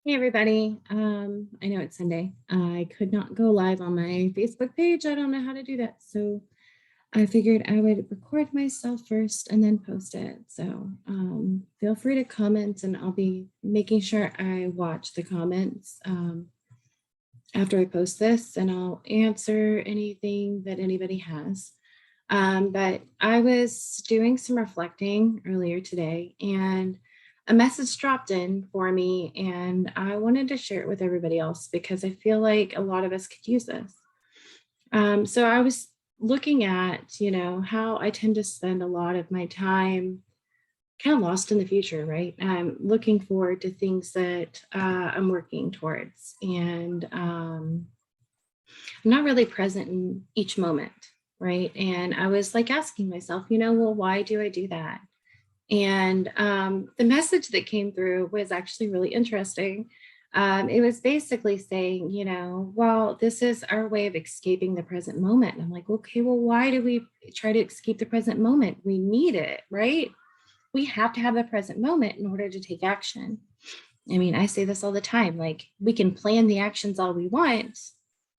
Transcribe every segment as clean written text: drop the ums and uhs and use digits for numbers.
Hey everybody. I know it's Sunday. I could not go live on my Facebook page. I don't know how to do that. So I figured I would record myself first and then post it. So feel free to comment and I'll be making sure I watch the comments after I post this and I'll answer anything that anybody has. But I was doing some reflecting earlier today and a message dropped in for me and I wanted to share it with everybody else because I feel like a lot of us could use this. So I was looking at, how I tend to spend a lot of my time kind of lost in the future, right? I'm looking forward to things that I'm working towards and I'm not really present in each moment, right? And I was like asking myself, well, why do I do that? And the message that came through was actually really interesting. It was basically saying, well, this is our way of escaping the present moment. And I'm like, okay, well, why do we try to escape the present moment? We need it, right? We have to have the present moment in order to take action. I mean, I say this all the time, like we can plan the actions all we want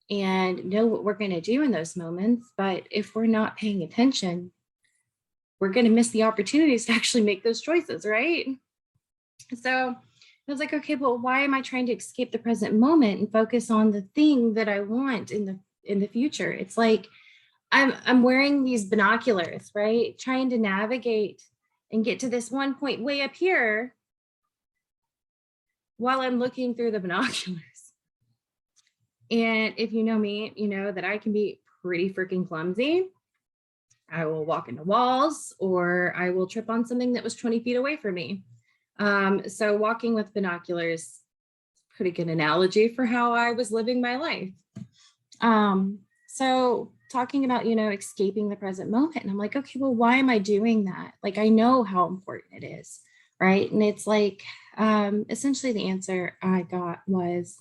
and know what we're going to do in those moments. But if we're not paying attention, we're going to miss the opportunities to actually make those choices, right? So I was like, okay, well, why am I trying to escape the present moment and focus on the thing that I want in the future? It's like I'm wearing these binoculars, right? Trying to navigate and get to this one point way up here while I'm looking through the binoculars. And if you know me, you know that I can be pretty freaking clumsy. I will walk into walls or I will trip on something that was 20 feet away from me. So walking with binoculars, pretty good analogy for how I was living my life. So talking about, escaping the present moment. And I'm like, okay, well, why am I doing that? Like, I know how important it is, right? And it's like, essentially the answer I got was,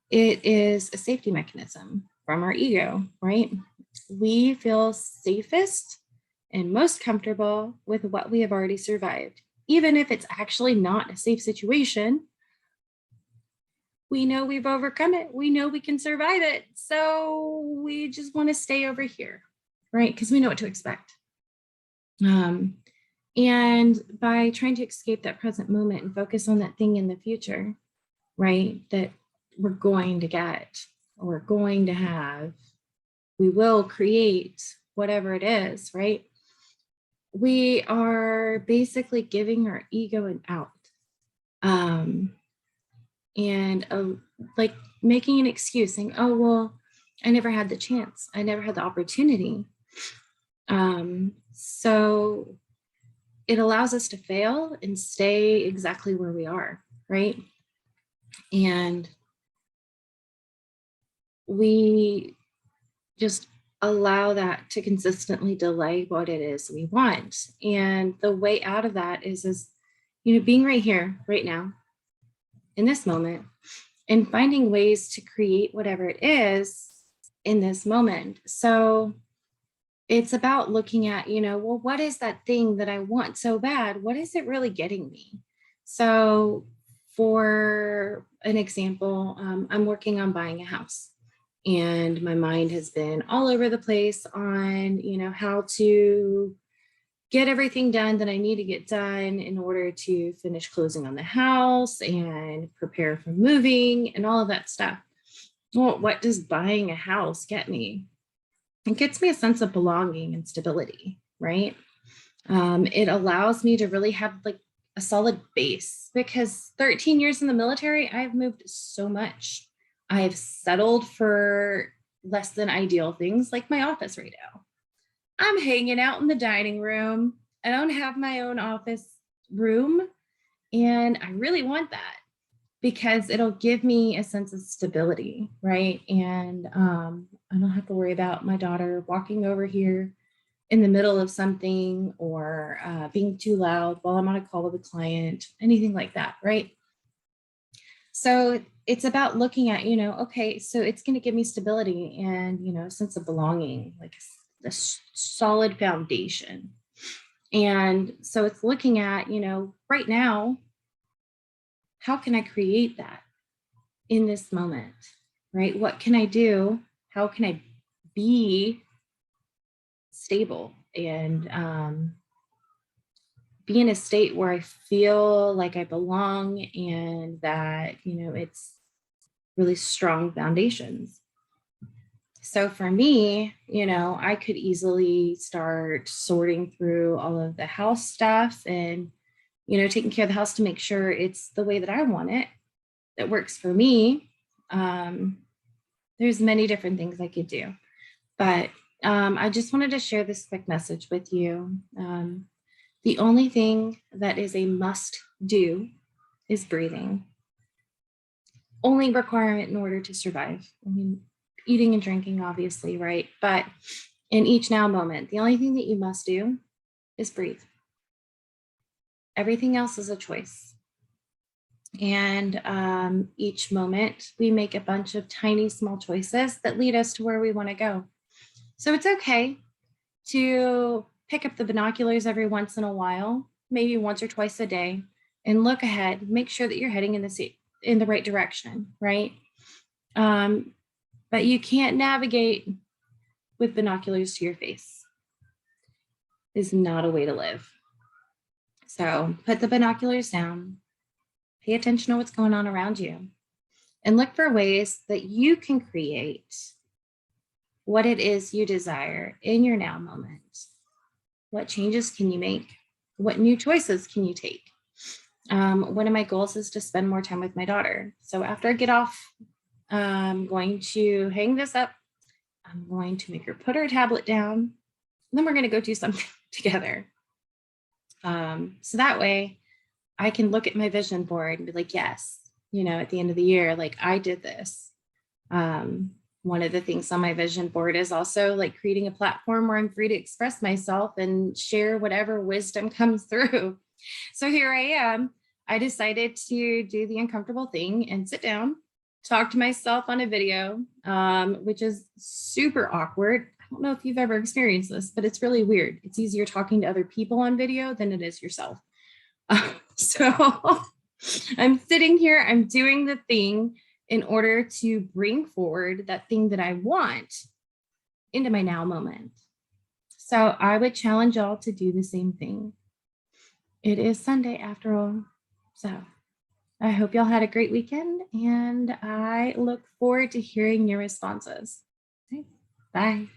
it is a safety mechanism from our ego, right? We feel safest and most comfortable with what we have already survived. Even if it's actually not a safe situation, we know we've overcome it. We know we can survive it. So we just want to stay over here, right? Because we know what to expect. And by trying to escape that present moment and focus on that thing in the future, right, that we're going to get or going to have, we will create whatever it is, right? We are basically giving our ego an out. And like making an excuse saying, oh, well, I never had the chance. I never had the opportunity. So it allows us to fail and stay exactly where we are, right? And we just allow that to consistently delay what it is we want. And the way out of that is being right here, right now, in this moment, and finding ways to create whatever it is in this moment. So it's about looking at, well, what is that thing that I want so bad? What is it really getting me? So for an example, I'm working on buying a house and my mind has been all over the place on, how to get everything done that I need to get done in order to finish closing on the house and prepare for moving and all of that stuff. Well, what does buying a house get me? It gets me a sense of belonging and stability, right? It allows me to really have like a solid base because 13 years in the military, I've moved so much. I've settled for less than ideal things like my office right now. I'm hanging out in the dining room. I don't have my own office room. And I really want that because it'll give me a sense of stability, right? And I don't have to worry about my daughter walking over here in the middle of something or being too loud while I'm on a call with a client, anything like that, right? So it's about looking at, okay, so it's going to give me stability and, a sense of belonging, like a solid foundation. And so it's looking at, right now, how can I create that? in this moment, right? What can I do? How can I be stable and be in a state where I feel like I belong and that, it's really strong foundations. So for me, I could easily start sorting through all of the house stuff and, taking care of the house to make sure it's the way that I want it, that works for me. There's many different things I could do, but I just wanted to share this quick message with you. The only thing that is a must do is breathing. Only requirement in order to survive. I mean, eating and drinking, obviously, right? But in each now moment, the only thing that you must do is breathe. Everything else is a choice. And each moment we make a bunch of tiny, small choices that lead us to where we want to go. So it's okay to pick up the binoculars every once in a while, maybe once or twice a day, and look ahead, make sure that you're heading in the right direction, right? But you can't navigate with binoculars to your face. Is not a way to live. So put the binoculars down, pay attention to what's going on around you, and look for ways that you can create what it is you desire in your now moment. What changes can you make? What new choices can you take? One of my goals is to spend more time with my daughter. So after I get off, I'm going to hang this up. I'm going to make her put her tablet down. And then we're going to go do something together. So that way I can look at my vision board and be like, yes, at the end of the year, like I did this. One of the things on my vision board is also like creating a platform where I'm free to express myself and share whatever wisdom comes through. So here I am. I decided to do the uncomfortable thing and sit down, talk to myself on a video, which is super awkward. I don't know if you've ever experienced this, but it's really weird. It's easier talking to other people on video than it is yourself. So I'm sitting here, I'm doing the thing in order to bring forward that thing that I want into my now moment. So I would challenge y'all to do the same thing. It is Sunday after all. So I hope y'all had a great weekend and I look forward to hearing your responses. Okay, bye.